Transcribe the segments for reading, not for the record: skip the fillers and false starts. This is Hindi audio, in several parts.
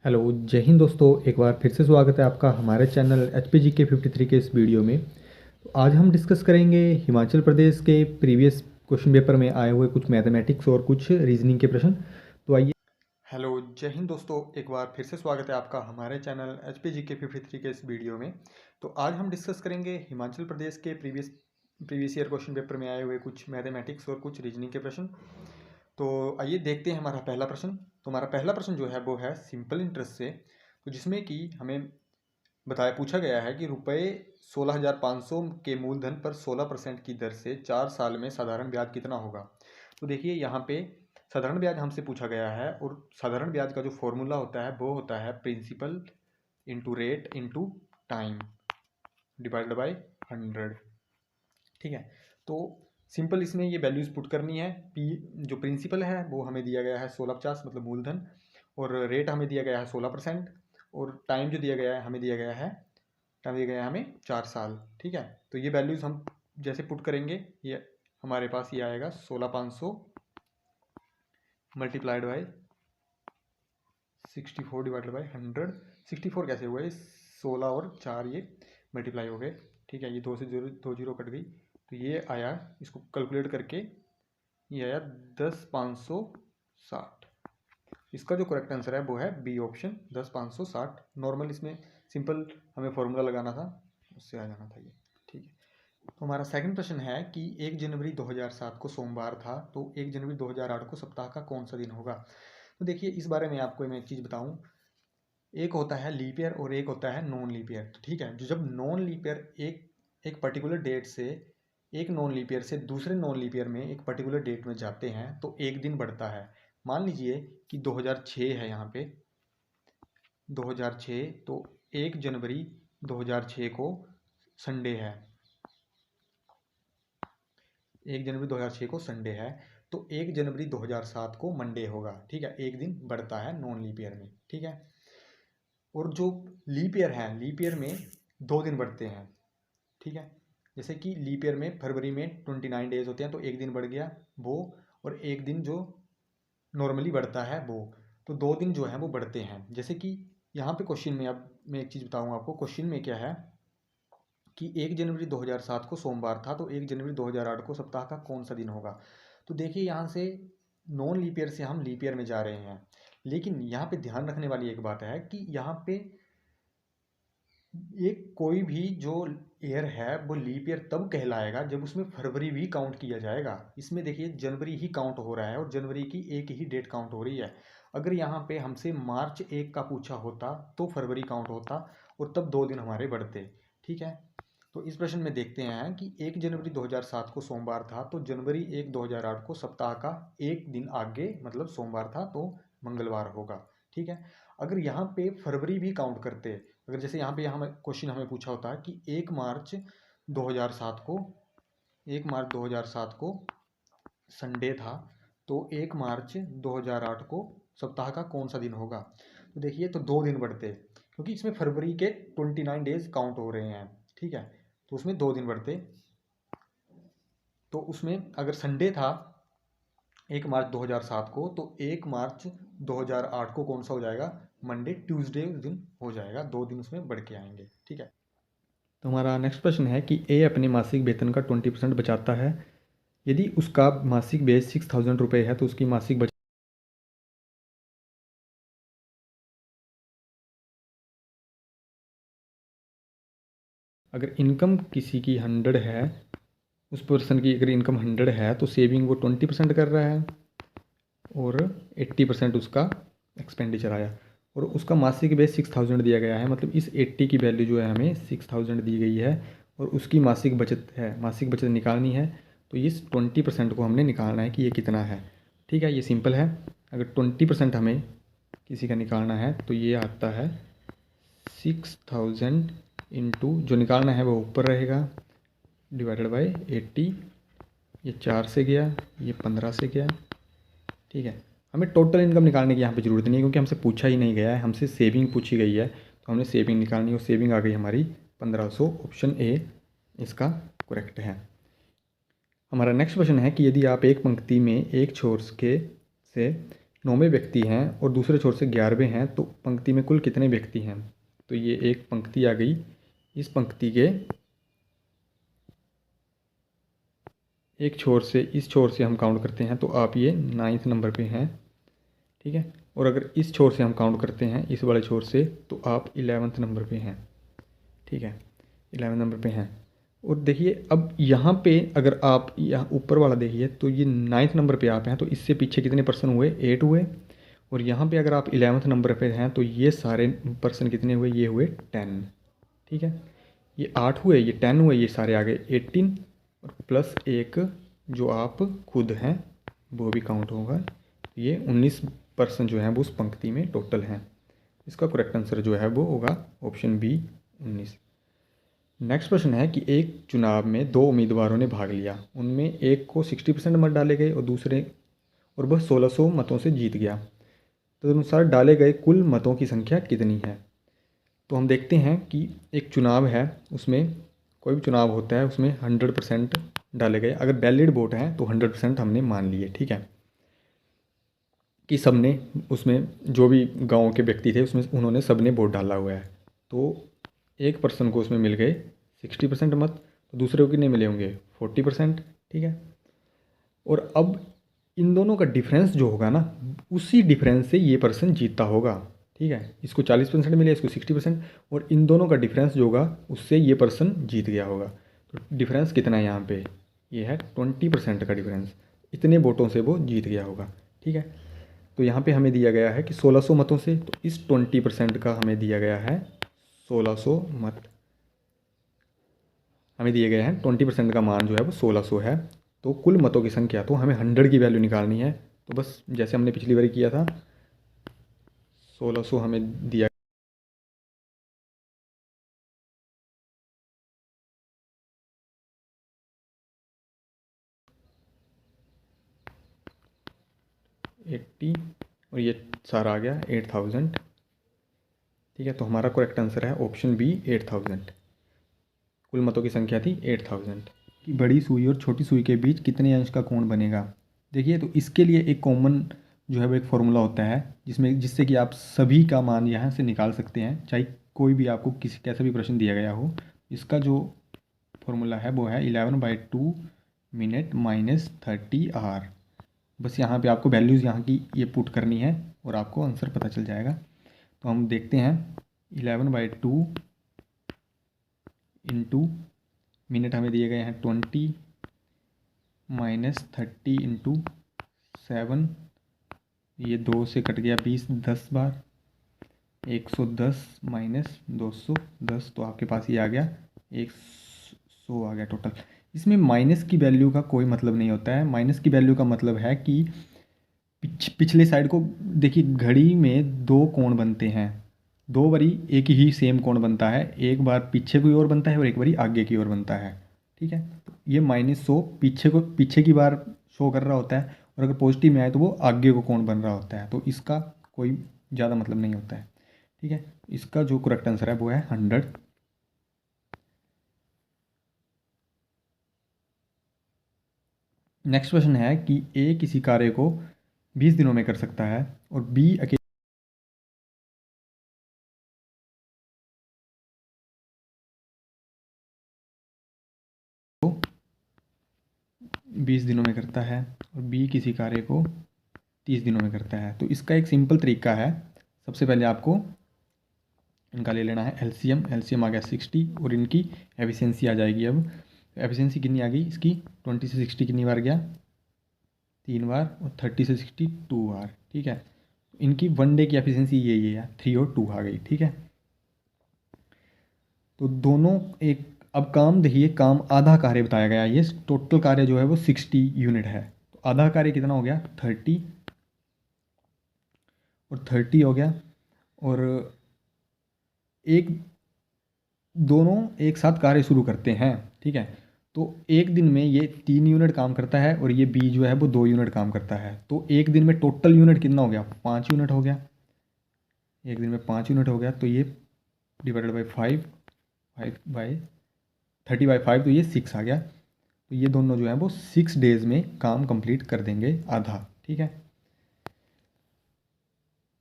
हेलो, जय हिंद दोस्तों। एक बार फिर से स्वागत है आपका हमारे चैनल HPGK 53 के इस वीडियो में। तो आज हम डिस्कस करेंगे हिमाचल प्रदेश के प्रीवियस क्वेश्चन पेपर में आए हुए कुछ मैथमेटिक्स और कुछ रीजनिंग के प्रश्न। तो आइए। हेलो, जय हिंद दोस्तों। एक बार फिर से स्वागत है आपका हमारे चैनल HPGK 53 के इस वीडियो में। तो आज हम डिस्कस करेंगे हिमाचल प्रदेश के प्रीवियस ईयर क्वेश्चन पेपर में आए हुए कुछ मैथमेटिक्स और कुछ रीजनिंग के प्रश्न। तो आइए देखते हैं हमारा पहला प्रश्न। तो हमारा पहला प्रश्न जो है वो है सिंपल इंटरेस्ट से, तो जिसमें कि हमें पूछा गया है कि रुपये 16,500 के मूलधन पर 16% की दर से 4 साल में साधारण ब्याज कितना होगा। तो देखिए यहाँ पे साधारण ब्याज हमसे पूछा गया है, और साधारण ब्याज का जो फॉर्मूला होता है वो होता है principal into rate into time divided by 100। ठीक है। तो सिंपल इसमें ये वैल्यूज पुट करनी है। पी जो प्रिंसिपल है वो हमें दिया गया है 1650 मतलब मूलधन, और रेट हमें दिया गया है 16%, और टाइम जो दिया गया है हमें दिया गया है हमें 4 साल। ठीक है। तो ये वैल्यूज हम जैसे पुट करेंगे, ये हमारे पास ये आएगा 16,500 मल्टीप्लाइड बाय 64 डिवाइडेड बाय 100। 64 कैसे हुआ, ये 16 और 4 ये मल्टीप्लाई हो गए। ठीक है, ये 2 से 2 जीरो कट गई, तो ये आया, इसको कैलकुलेट करके ये आया 10,560। इसका जो करेक्ट आंसर है वो है बी ऑप्शन 10,560। नॉर्मल इसमें सिंपल हमें फॉर्मूला लगाना था, उससे आ जाना था ये। ठीक है। तो हमारा सेकंड प्रश्न है कि 1 जनवरी 2007 को सोमवार था, तो 1 जनवरी 2008 को सप्ताह का कौन सा दिन होगा। तो देखिए इस बारे में आपको मैं एक चीज़ बताऊं, एक होता है लीप ईयर और एक होता है नॉन लीप ईयर। ठीक है, जो जब नॉन लीप ईयर एक एक पर्टिकुलर डेट से एक नॉन लीप ईयर से दूसरे नॉन लीप ईयर में एक पर्टिकुलर डेट में जाते हैं तो एक दिन बढ़ता है। मान लीजिए कि 2006 है यहाँ पे 2006, तो 1 जनवरी 2006 को संडे है। 1 जनवरी 2006 को संडे है, तो 1 जनवरी 2007 को मंडे होगा। ठीक है, एक दिन बढ़ता है नॉन लीप ईयर में। ठीक है। और जो लीप ईयर है, लीप ईयर में 2 दिन बढ़ते हैं। ठीक है। जैसे कि लीप ईयर में फरवरी में 29 डेज होते हैं, तो एक दिन बढ़ गया वो, और एक दिन जो नॉर्मली बढ़ता है वो, तो 2 दिन जो है वो बढ़ते हैं। जैसे कि यहाँ पे क्वेश्चन में, अब मैं एक चीज़ बताऊँगा आपको, क्वेश्चन में क्या है कि 1 जनवरी 2007 को सोमवार था, तो 1 जनवरी 2008 को सप्ताह का कौन सा दिन होगा। तो देखिए यहाँ से नॉन लीप ईयर से हम लीप ईयर में जा रहे हैं, लेकिन यहाँ पे ध्यान रखने वाली एक बात है कि यहाँ पे ये कोई भी जो ईयर है वो लीप ईयर तब कहलाएगा जब उसमें फरवरी भी काउंट किया जाएगा। इसमें देखिए जनवरी ही काउंट हो रहा है, और जनवरी की एक ही डेट काउंट हो रही है। अगर यहाँ पे हमसे मार्च 1 का पूछा होता तो फरवरी काउंट होता, और तब 2 दिन हमारे बढ़ते। ठीक है। तो इस प्रश्न में देखते हैं कि 1 जनवरी 2007 को सोमवार था, तो जनवरी 1 2008 को सप्ताह का एक दिन आगे मतलब सोमवार था, तो मंगलवार होगा। ठीक है। अगर यहाँ पे फरवरी भी काउंट करते, अगर जैसे यहाँ पे यहाँ क्वेश्चन हमें पूछा होता है कि 2007 को 1 मार्च 2007 को संडे था, तो 1 मार्च 2008 को सप्ताह का कौन सा दिन होगा। तो देखिए, तो 2 दिन बढ़ते, क्योंकि इसमें फरवरी के 29 डेज काउंट हो रहे हैं। ठीक है। तो उसमें 2 दिन बढ़ते, तो उसमें अगर संडे था 1 मार्च 2007 को, तो 1 मार्च 2008 को कौन सा हो जाएगा, मंडे ट्यूसडे उस दिन हो जाएगा। 2 दिन उसमें बढ़ के आएंगे। ठीक है। तो हमारा नेक्स्ट प्रश्न है कि ए अपने मासिक वेतन का 20% बचाता है। यदि उसका मासिक बेस 6,000 रुपये है तो उसकी मासिक बचत, अगर इनकम किसी की 100 है, उस पर्सन की अगर इनकम 100 है तो सेविंग वो 20% कर रहा है, और 80% उसका एक्सपेंडिचर आया, और उसका मासिक बेस 6,000 दिया गया है। मतलब इस 80 की वैल्यू जो है हमें 6,000 दी गई है, और उसकी मासिक बचत है, मासिक बचत निकालनी है। तो इस 20% को हमने निकालना है कि ये कितना है। ठीक है, ये सिंपल है। अगर 20% हमें किसी का निकालना है तो ये आता है 6,000 इंटू, जो निकालना है वो ऊपर रहेगा, डिवाइडेड बाई 80। ये 4 से गया, ये 15 से गया। ठीक है। हमें टोटल इनकम निकालने की यहाँ पे ज़रूरत नहीं है, क्योंकि हमसे पूछा ही नहीं गया है, हमसे सेविंग पूछी गई है। तो हमने सेविंग निकालनी है, और सेविंग आ गई हमारी 1500। ऑप्शन ए इसका करेक्ट है। हमारा नेक्स्ट क्वेश्चन है कि यदि आप एक पंक्ति में एक छोर के से 9वें व्यक्ति हैं और दूसरे छोर से 11वें हैं, तो पंक्ति में कुल कितने व्यक्ति हैं? तो ये एक पंक्ति आ गई। इस पंक्ति के एक छोर से इस छोर से हम काउंट करते हैं तो आप ये 9th नंबर पे हैं, ठीक है। और अगर इस छोर से हम काउंट करते हैं, इस वाले छोर से, तो आप 11th नंबर पे हैं, ठीक है, 11 नंबर पे हैं। और देखिए अब यहाँ पे अगर आप यहाँ ऊपर वाला देखिए तो ये 9th नंबर पे आप हैं, तो इससे पीछे कितने पर्सन हुए? 8 हुए। और यहाँ पे अगर आप 11th नंबर पे हैं तो ये सारे पर्सन कितने हुए? ये हुए 10, ठीक है। ये 8 हुए, ये 10 हुए, ये सारे आ गए 18 और प्लस एक जो आप खुद हैं वो भी काउंट होगा। ये 19 पर्सन जो हैं वो उस पंक्ति में टोटल हैं। इसका करेक्ट आंसर जो है वो होगा ऑप्शन बी 19। नेक्स्ट प्रश्न है कि एक चुनाव में 2 उम्मीदवारों ने भाग लिया, उनमें एक को 60% मत डाले गए और वह 1600 मतों से जीत गया। तदनुसार डाले गए कुल मतों की संख्या कितनी है? तो हम देखते हैं कि एक चुनाव है, उसमें कोई भी चुनाव होता है उसमें 100% डाले गए। अगर वैलिड वोट हैं तो 100% हमने मान लिए, ठीक है, कि सबने उसमें जो भी गांव के व्यक्ति थे उसमें उन्होंने सबने वोट डाला हुआ है। तो एक पर्सन को उसमें मिल गए 60% मत, तो दूसरे को कितने मिले होंगे? 40%, ठीक है। और अब इन दोनों का डिफरेंस जो होगा ना, उसी डिफरेंस से ये पर्सन जीतता होगा, ठीक है। इसको 40% मिले, इसको 60%, और इन दोनों का डिफरेंस जो होगा उससे ये पर्सन जीत गया होगा। तो डिफरेंस कितना है यहाँ पे? ये है 20% का डिफरेंस। इतने वोटों से वो जीत गया होगा, ठीक है। तो यहाँ पे हमें दिया गया है कि 1600 मतों से, तो इस 20% का हमें दिया गया है 1600 मत हमें दिए गए हैं। 20% का मान जो है वो 1600 है। तो कुल मतों की संख्या, तो हमें 100 की वैल्यू निकालनी है। तो बस जैसे हमने पिछली बार किया था, 1600 हमें दिया 80 और ये सारा आ गया 8000, ठीक है। तो हमारा करेक्ट आंसर है ऑप्शन बी 8000। कुल मतों की संख्या थी 8000। कि बड़ी सुई और छोटी सुई के बीच कितने अंश का कोण बनेगा? देखिए, तो इसके लिए एक कॉमन जो है वो एक फॉर्मूला होता है जिससे कि आप सभी का मान यहाँ से निकाल सकते हैं, चाहे कोई भी आपको किसी कैसा भी प्रश्न दिया गया हो। इसका जो फॉर्मूला है वो है 11/2 मिनट माइनस 30 आर। बस यहाँ पे आपको वैल्यूज़ यहाँ की ये पुट करनी है और आपको आंसर पता चल जाएगा। तो हम देखते हैं 11/2 इंटू मिनट हमें दिए गए हैं 20 माइनस 30 इंटू 7, ये 2 से कट गया 20 10 बार, 110 माइनस 210, तो आपके पास ये आ गया 100 आ गया टोटल। इसमें माइनस की वैल्यू का कोई मतलब नहीं होता है। माइनस की वैल्यू का मतलब है कि पिछले साइड को देखिए, घड़ी में 2 कोण बनते हैं, 2 बारी एक ही सेम कोण बनता है, एक बार पीछे की ओर बनता है और एक बारी आगे की ओर बनता है, ठीक है। तो ये -100 पीछे की बार शो कर रहा होता है, और अगर पॉजिटिव में आए तो वो आगे को कोण बन रहा होता है। तो इसका कोई ज़्यादा मतलब नहीं होता है, ठीक है। इसका जो करेक्ट आंसर है वो है 100। नेक्स्ट क्वेश्चन है कि ए किसी कार्य को 20 दिनों में कर सकता है और बी अकेले 20 दिनों में करता है और बी किसी कार्य को 30 दिनों में करता है। तो इसका एक सिंपल तरीका है। सबसे पहले आपको इनका ले लेना है एलसीएम। एलसीएम आ गया 60 और इनकी एफिशिएंसी आ जाएगी। अब एफिशिएंसी कितनी आ गई इसकी? 20 से 60 कितनी बार गया? 3 बार, और 30 से 60 2 बार, ठीक है। इनकी 1 डे की एफिशिएंसी ये है 3 और 2 आ गई, ठीक है। तो दोनों एक, अब काम देखिए, काम आधा कार्य बताया गया है। ये टोटल कार्य जो है वो 60 यूनिट है, तो आधा कार्य कितना हो गया? 30 और 30 हो गया। और एक दोनों एक साथ कार्य शुरू करते हैं, ठीक है। तो एक दिन में ये 3 यूनिट काम करता है और ये बी जो है वो 2 यूनिट काम करता है। तो एक दिन में टोटल यूनिट कितना हो गया? 5 यूनिट हो गया। एक दिन में 5 यूनिट हो गया, तो ये डिवाइडेड बाई 5 बाई 30/5, तो ये 6 आ गया। तो ये दोनों जो है वो 6 डेज़ में काम कंप्लीट कर देंगे आधा, ठीक है।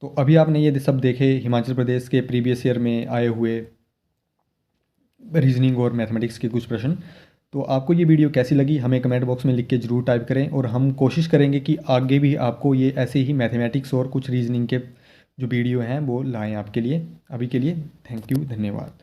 तो अभी आपने ये सब देखे हिमाचल प्रदेश के प्रीवियस ईयर में आए हुए रीजनिंग और मैथमेटिक्स के कुछ प्रश्न। तो आपको ये वीडियो कैसी लगी हमें कमेंट बॉक्स में लिख के ज़रूर टाइप करें, और हम कोशिश करेंगे कि आगे भी आपको ये ऐसे ही मैथमेटिक्स और कुछ रीजनिंग के जो वीडियो हैं वो लाएं आपके लिए। अभी के लिए थैंक यू, धन्यवाद।